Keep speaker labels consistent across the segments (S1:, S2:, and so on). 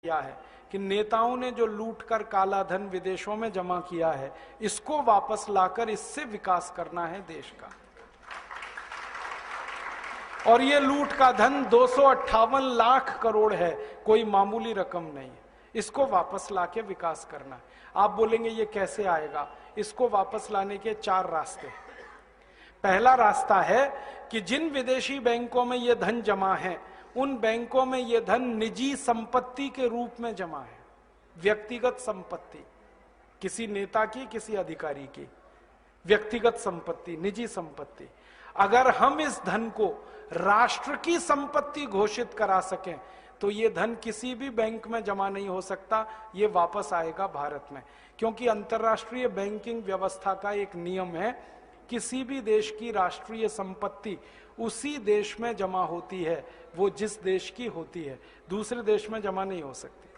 S1: किया है कि नेताओं ने जो लूट कर काला धन विदेशों में जमा किया है, इसको वापस लाकर इससे विकास करना है देश का। और ये लूट का धन 258 लाख करोड़ है, कोई मामूली रकम नहीं है। इसको वापस लाके विकास करना है। आप बोलेंगे ये कैसे आएगा? इसको वापस लाने के 4 रास्ते हैं। पहला रास्ता है कि जिन विदेशी बैंकों में ये धन जमा है, उन बैंकों में यह धन निजी संपत्ति के रूप में जमा है। व्यक्तिगत संपत्ति, किसी नेता की, किसी अधिकारी की व्यक्तिगत संपत्ति, निजी संपत्ति। अगर हम इस धन को राष्ट्र की संपत्ति घोषित करा सकें तो यह धन किसी भी बैंक में जमा नहीं हो सकता, ये वापस आएगा भारत में। क्योंकि अंतर्राष्ट्रीय बैंकिंग व्यवस्था का एक नियम है, किसी भी देश की राष्ट्रीय संपत्ति उसी देश में जमा होती है, वो जिस देश की होती है, दूसरे देश में जमा नहीं हो सकती।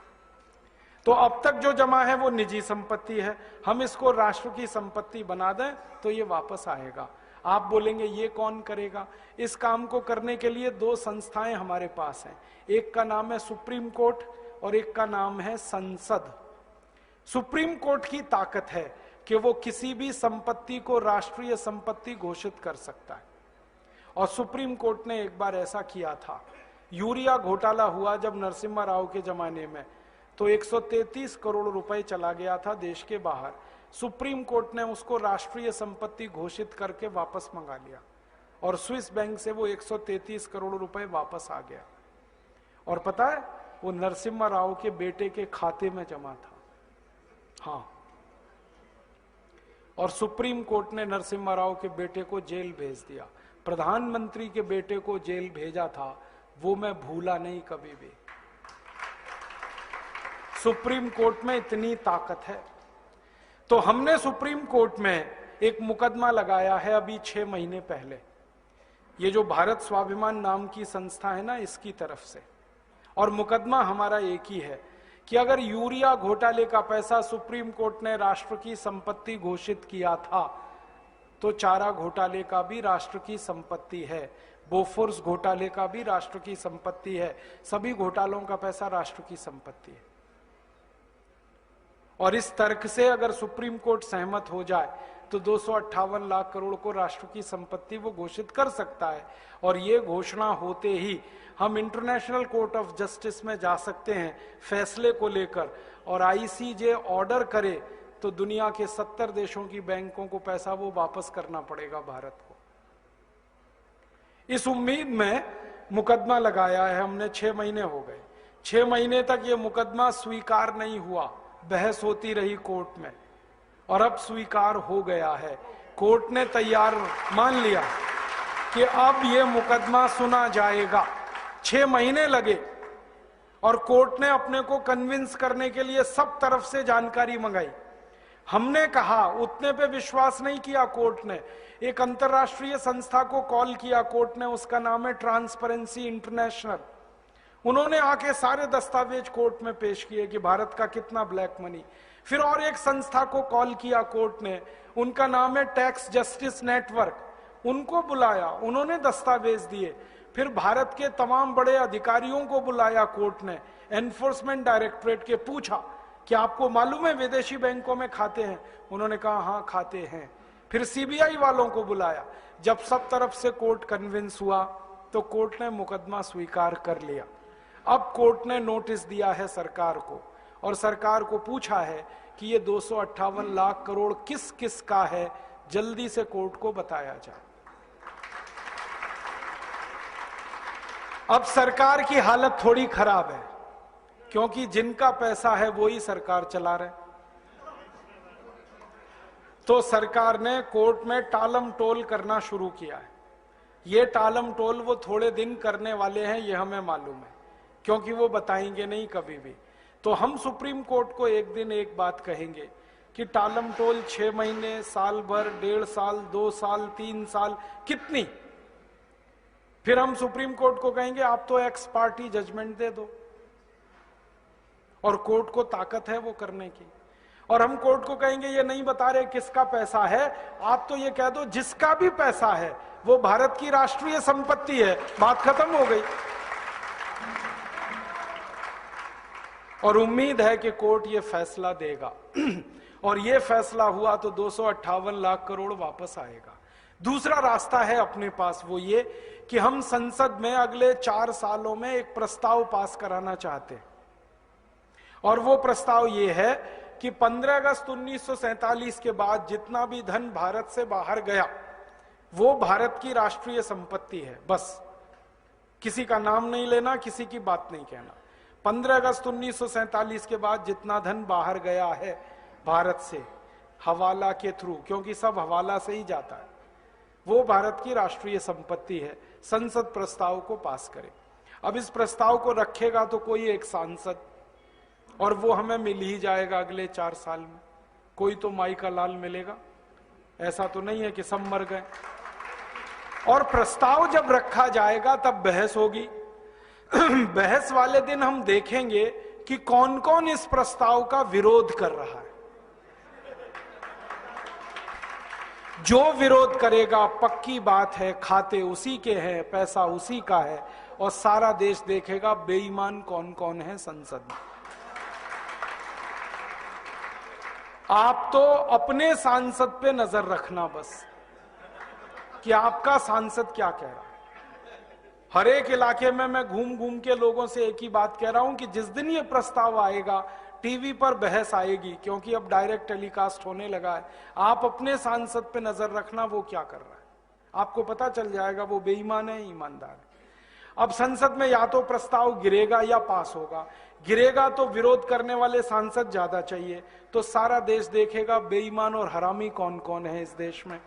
S1: तो अब तक जो जमा है वो निजी संपत्ति है, हम इसको राष्ट्र की संपत्ति बना दें तो ये वापस आएगा। आप बोलेंगे ये कौन करेगा? इस काम को करने के लिए 2 संस्थाएं हमारे पास हैं। एक का नाम है सुप्रीम कोर्ट और एक का नाम है संसद। सुप्रीम कोर्ट की ताकत है कि वो किसी भी संपत्ति को राष्ट्रीय संपत्ति घोषित कर सकता है। और सुप्रीम कोर्ट ने एक बार ऐसा किया था। यूरिया घोटाला हुआ जब नरसिम्हा राव के जमाने में, तो 133 करोड़ रुपए चला गया था देश के बाहर। सुप्रीम कोर्ट ने उसको राष्ट्रीय संपत्ति घोषित करके वापस मंगा लिया और स्विस बैंक से वो 133 करोड़ रुपए वापस आ गया। और पता है, वो नरसिम्हा राव के बेटे के खाते में जमा था। हाँ, और सुप्रीम कोर्ट ने नरसिम्हा राव के बेटे को जेल भेज दिया। प्रधानमंत्री के बेटे को जेल भेजा था, वो मैं भूला नहीं कभी भी। सुप्रीम कोर्ट में इतनी ताकत है। तो हमने सुप्रीम कोर्ट में एक मुकदमा लगाया है अभी 6 महीने पहले, ये जो भारत स्वाभिमान नाम की संस्था है ना, इसकी तरफ से। और मुकदमा हमारा एक ही है कि अगर यूरिया घोटाले का पैसा सुप्रीम कोर्ट ने राष्ट्र की संपत्ति घोषित किया था, तो चारा घोटाले का भी राष्ट्र की संपत्ति है, बोफोर्स घोटाले का भी राष्ट्र की संपत्ति है, सभी घोटालों का पैसा राष्ट्र की संपत्ति है। और इस तर्क से अगर सुप्रीम कोर्ट सहमत हो जाए तो 258 लाख करोड़ को राष्ट्र की संपत्ति वो घोषित कर सकता है। और ये घोषणा होते ही हम इंटरनेशनल कोर्ट ऑफ जस्टिस में जा सकते हैं फैसले को लेकर, और आईसीजे ऑर्डर करे तो दुनिया के 70 देशों की बैंकों को पैसा वो वापस करना पड़ेगा भारत को। इस उम्मीद में मुकदमा लगाया है हमने। 6 महीने हो गए। 6 महीने तक ये मुकदमा स्वीकार नहीं हुआ, बहस होती रही कोर्ट में, और अब स्वीकार हो गया है। कोर्ट ने तैयार मान लिया कि अब ये मुकदमा सुना जाएगा। 6 महीने लगे और कोर्ट ने अपने को कन्विंस करने के लिए सब तरफ से जानकारी मंगाई। हमने कहा, उतने पे विश्वास नहीं किया कोर्ट ने। एक अंतर्राष्ट्रीय संस्था को कॉल किया कोर्ट ने, उसका नाम है ट्रांसपेरेंसी इंटरनेशनल। उन्होंने आके सारे दस्तावेज कोर्ट में पेश किए कि भारत का कितना ब्लैक मनी। फिर और एक संस्था को कॉल किया कोर्ट ने, उनका नाम है टैक्स जस्टिस नेटवर्क। उनको बुलाया, उन्होंने दस्तावेज दिए। फिर भारत के तमाम बड़े अधिकारियों को बुलाया कोर्ट ने, एनफोर्समेंट डायरेक्टरेट के, पूछा कि आपको मालूम है विदेशी बैंकों में खाते हैं? उन्होंने कहा हाँ खाते हैं। फिर सीबीआई वालों को बुलाया। जब सब तरफ से कोर्ट कन्विंस हुआ तो कोर्ट ने मुकदमा स्वीकार कर लिया। अब कोर्ट ने नोटिस दिया है सरकार को, और सरकार को पूछा है कि ये 258 लाख करोड़ किस किस का है, जल्दी से कोर्ट को बताया जाए। अब सरकार की हालत थोड़ी खराब है, क्योंकि जिनका पैसा है वो ही सरकार चला रहे। तो सरकार ने कोर्ट में टालम टोल करना शुरू किया है। ये टालम टोल वो थोड़े दिन करने वाले हैं, ये हमें मालूम है, क्योंकि वो बताएंगे नहीं कभी भी। तो हम सुप्रीम कोर्ट को एक दिन एक बात कहेंगे कि टालम टोल 6 महीने, साल भर, 1.5 साल, 2 साल, 3 साल, कितनी? फिर हम सुप्रीम कोर्ट को कहेंगे आप तो एक्स पार्टी जजमेंट दे दो, और कोर्ट को ताकत है वो करने की। और हम कोर्ट को कहेंगे ये नहीं बता रहे किसका पैसा है, आप तो ये कह दो जिसका भी पैसा है वो भारत की राष्ट्रीय संपत्ति है, बात खत्म हो गई। और उम्मीद है कि कोर्ट ये फैसला देगा और ये फैसला हुआ तो 258 लाख करोड़ वापस आएगा। दूसरा रास्ता है अपने पास, वो ये कि हम संसद में अगले 4 सालों में एक प्रस्ताव पास कराना चाहते हैं, और वो प्रस्ताव ये है कि 15 अगस्त 1947 के बाद जितना भी धन भारत से बाहर गया वो भारत की राष्ट्रीय संपत्ति है। बस किसी का नाम नहीं लेना, किसी की बात नहीं कहना। 15 अगस्त 1947 के बाद जितना धन बाहर गया है भारत से हवाला के थ्रू, क्योंकि सब हवाला से ही जाता है, वो भारत की राष्ट्रीय संपत्ति है। संसद प्रस्ताव को पास करे। अब इस प्रस्ताव को रखेगा तो कोई एक सांसद, और वो हमें मिल ही जाएगा अगले 4 साल में। कोई तो माई का लाल मिलेगा, ऐसा तो नहीं है कि सब मर गए। और प्रस्ताव जब रखा जाएगा तब बहस होगी। बहस वाले दिन हम देखेंगे कि कौन कौन इस प्रस्ताव का विरोध कर रहा है। जो विरोध करेगा पक्की बात है खाते उसी के हैं, पैसा उसी का है, और सारा देश देखेगा बेईमान कौन कौन है संसद में। आप तो अपने सांसद पे नजर रखना बस, कि आपका सांसद क्या कह रहा है। हर एक इलाके में मैं घूम घूम के लोगों से एक ही बात कह रहा हूं कि जिस दिन ये प्रस्ताव आएगा टीवी पर बहस आएगी, क्योंकि अब डायरेक्ट टेलीकास्ट होने लगा है। आप अपने सांसद पे नजर रखना वो क्या कर रहा है, आपको पता चल जाएगा वो बेईमान है ईमानदार है। अब संसद में या तो प्रस्ताव गिरेगा या पास होगा। गिरेगा तो विरोध करने वाले सांसद ज्यादा चाहिए, तो सारा देश देखेगा बेईमान और हरामी कौन कौन है इस देश में।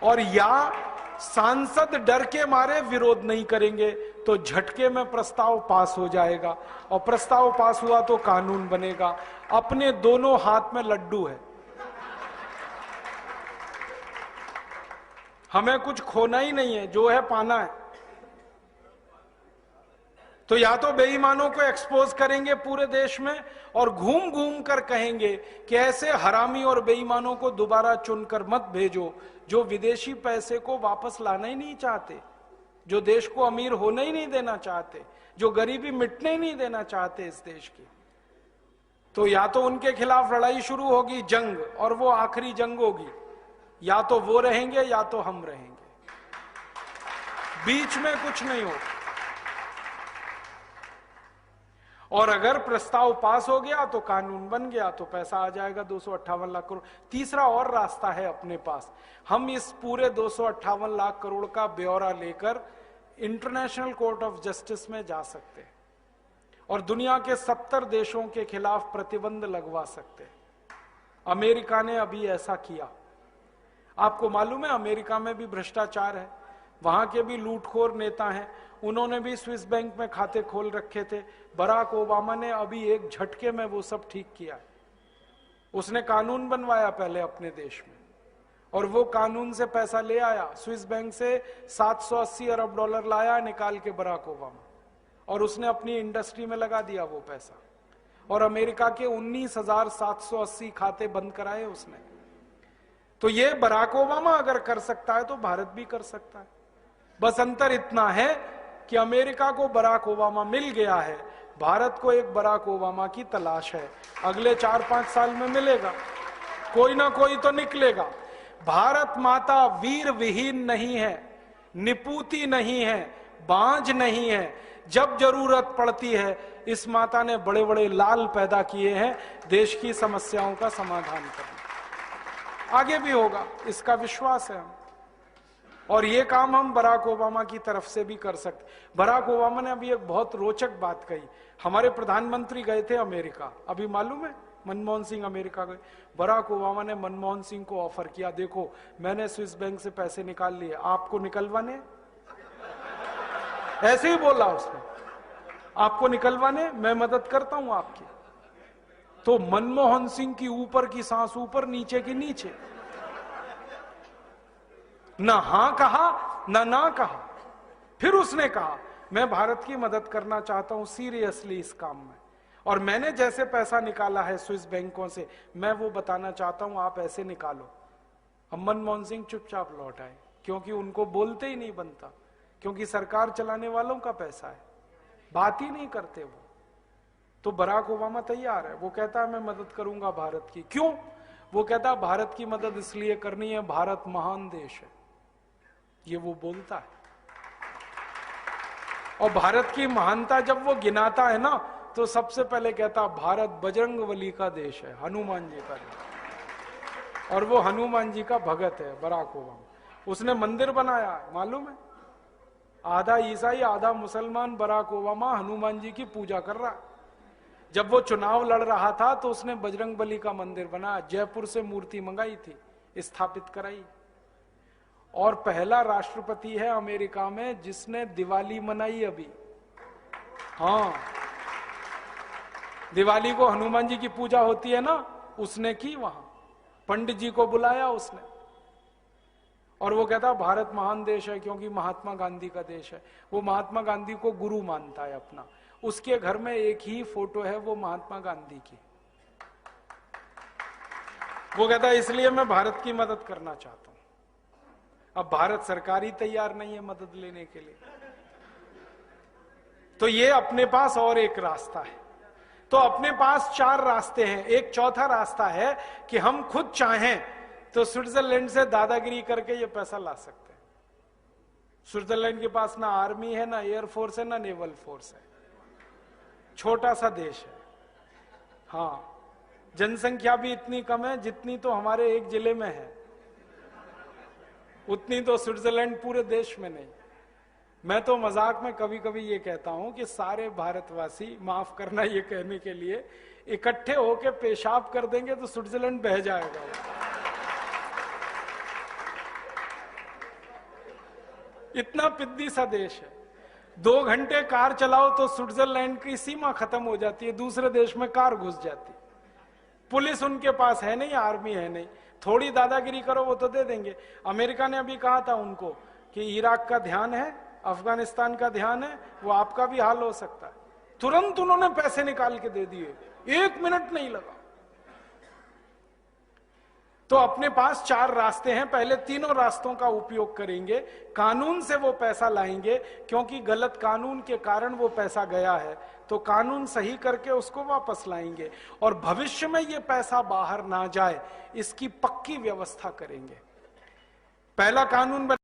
S1: और या सांसद डर के मारे विरोध नहीं करेंगे तो झटके में प्रस्ताव पास हो जाएगा, और प्रस्ताव पास हुआ तो कानून बनेगा। अपने दोनों हाथ में लड्डू है, हमें कुछ खोना ही नहीं है, जो है पाना है। तो या तो बेईमानों को एक्सपोज करेंगे पूरे देश में, और घूम घूम कर कहेंगे कि ऐसे हरामी और बेईमानों को दोबारा चुनकर मत भेजो, जो विदेशी पैसे को वापस लाना ही नहीं चाहते, जो देश को अमीर होने ही नहीं देना चाहते, जो गरीबी मिटने ही नहीं देना चाहते इस देश की। तो या तो उनके खिलाफ लड़ाई शुरू होगी, जंग, और वो आखिरी जंग होगी। या तो वो रहेंगे या तो हम रहेंगे, बीच में कुछ नहीं होगा। और अगर प्रस्ताव पास हो गया तो कानून बन गया, तो पैसा आ जाएगा 258 लाख करोड़। तीसरा और रास्ता है अपने पास, हम इस पूरे 258 लाख करोड़ का ब्यौरा लेकर इंटरनेशनल कोर्ट ऑफ जस्टिस में जा सकते हैं और दुनिया के 70 देशों के खिलाफ प्रतिबंध लगवा सकते हैं। अमेरिका ने अभी ऐसा किया। आपको मालूम है अमेरिका में भी भ्रष्टाचार है, वहां के भी लूटखोर नेता हैं, उन्होंने भी स्विस बैंक में खाते खोल रखे थे। बराक ओबामा ने अभी एक झटके में वो सब ठीक किया है। उसने कानून बनवाया पहले अपने देश में, और वो कानून से पैसा ले आया। स्विस बैंक से 780 अरब डॉलर लाया निकाल के बराक ओबामा, और उसने अपनी इंडस्ट्री में लगा दिया वो पैसा। और अमेरिका के 19,780 खाते बंद कराए उसने। तो ये बराक ओबामा अगर कर सकता है तो भारत भी कर सकता है। बस अंतर इतना है कि अमेरिका को बराक ओबामा मिल गया है, भारत को एक बराक ओबामा की तलाश है। अगले 4-5 साल में मिलेगा, कोई ना कोई तो निकलेगा। भारत माता वीर विहीन नहीं है, निपूती नहीं है, बांझ नहीं है। जब जरूरत पड़ती है इस माता ने बड़े बड़े लाल पैदा किए हैं देश की समस्याओं का समाधान करने। आगे भी होगा, इसका विश्वास है हम। और ये काम हम बराक ओबामा की तरफ से भी कर सकते। बराक ओबामा ने अभी एक बहुत रोचक बात कही। हमारे प्रधानमंत्री गए थे अमेरिका, अभी मालूम है मनमोहन सिंह अमेरिका गए। बराक ओबामा ने मनमोहन सिंह को ऑफर किया, देखो मैंने स्विस बैंक से पैसे निकाल लिए, आपको निकलवाने? ऐसे ही बोला उसने, आपको निकलवाने, मैं मदद करता हूं आपकी। तो मनमोहन सिंह की ऊपर की सांस ऊपर, नीचे की नीचे, ना हां कहा ना कहा। फिर उसने कहा मैं भारत की मदद करना चाहता हूं सीरियसली इस काम में, और मैंने जैसे पैसा निकाला है स्विस बैंकों से मैं वो बताना चाहता हूं, आप ऐसे निकालो। अब मनमोहन सिंह चुपचाप लौट आए, क्योंकि उनको बोलते ही नहीं बनता, क्योंकि सरकार चलाने वालों का पैसा है, बात ही नहीं करते वो। तो बराक ओबामा तैयार है, वो कहता है मैं मदद करूंगा भारत की। क्यों? वो कहता है भारत की मदद इसलिए करनी है, भारत महान देश है, ये वो बोलता है। और भारत की महानता जब वो गिनाता है ना, तो सबसे पहले कहता भारत बजरंगबली का देश है, हनुमान जी का देश। और वो हनुमान जी का भगत है बराक ओबामा। उसने मंदिर बनाया, मालूम है? आधा ईसाई आधा मुसलमान बराक ओबामा हनुमान जी की पूजा कर रहा है। जब वो चुनाव लड़ रहा था तो उसने बजरंगबली का मंदिर बनाया, जयपुर से मूर्ति मंगाई थी, स्थापित कराई। और पहला राष्ट्रपति है अमेरिका में जिसने दिवाली मनाई अभी। हाँ, दिवाली को हनुमान जी की पूजा होती है ना, उसने की वहां, पंडित जी को बुलाया उसने। और वो कहता भारत महान देश है क्योंकि महात्मा गांधी का देश है। वो महात्मा गांधी को गुरु मानता है अपना। उसके घर में एक ही फोटो है, वो महात्मा गांधी की। वो कहता है इसलिए मैं भारत की मदद करना चाहता हूं। अब भारत सरकार ही तैयार नहीं है मदद लेने के लिए। तो ये अपने पास और एक रास्ता है। तो अपने पास 4 रास्ते हैं। एक चौथा रास्ता है कि हम खुद चाहें तो स्विट्जरलैंड से दादागिरी करके ये पैसा ला सकते हैं। स्विट्जरलैंड के पास ना आर्मी है, ना एयरफोर्स है, ना नेवल फोर्स है, छोटा सा देश है। हाँ, जनसंख्या भी इतनी कम है जितनी तो हमारे एक जिले में है, उतनी तो स्विट्जरलैंड पूरे देश में नहीं। मैं तो मजाक में कभी कभी ये कहता हूं कि सारे भारतवासी, माफ करना ये कहने के लिए, इकट्ठे होके पेशाब कर देंगे तो स्विट्जरलैंड बह जाएगा। इतना पिद्दी सा देश है। 2 घंटे कार चलाओ तो स्विट्जरलैंड की सीमा खत्म हो जाती है, दूसरे देश में कार घुस जाती। पुलिस उनके पास है नहीं, आर्मी है नहीं, थोड़ी दादागिरी करो वो तो दे देंगे। अमेरिका ने अभी कहा था उनको कि इराक का ध्यान है, अफगानिस्तान का ध्यान है, वो आपका भी हाल हो सकता है। तुरंत उन्होंने पैसे निकाल के दे दिए, 1 मिनट नहीं लगा। तो अपने पास 4 रास्ते हैं। पहले तीनों रास्तों का उपयोग करेंगे। कानून से वो पैसा लाएंगे, क्योंकि गलत कानून के कारण वो पैसा गया है, तो कानून सही करके उसको वापस लाएंगे। और भविष्य में ये पैसा बाहर ना जाए, इसकी पक्की व्यवस्था करेंगे। पहला कानून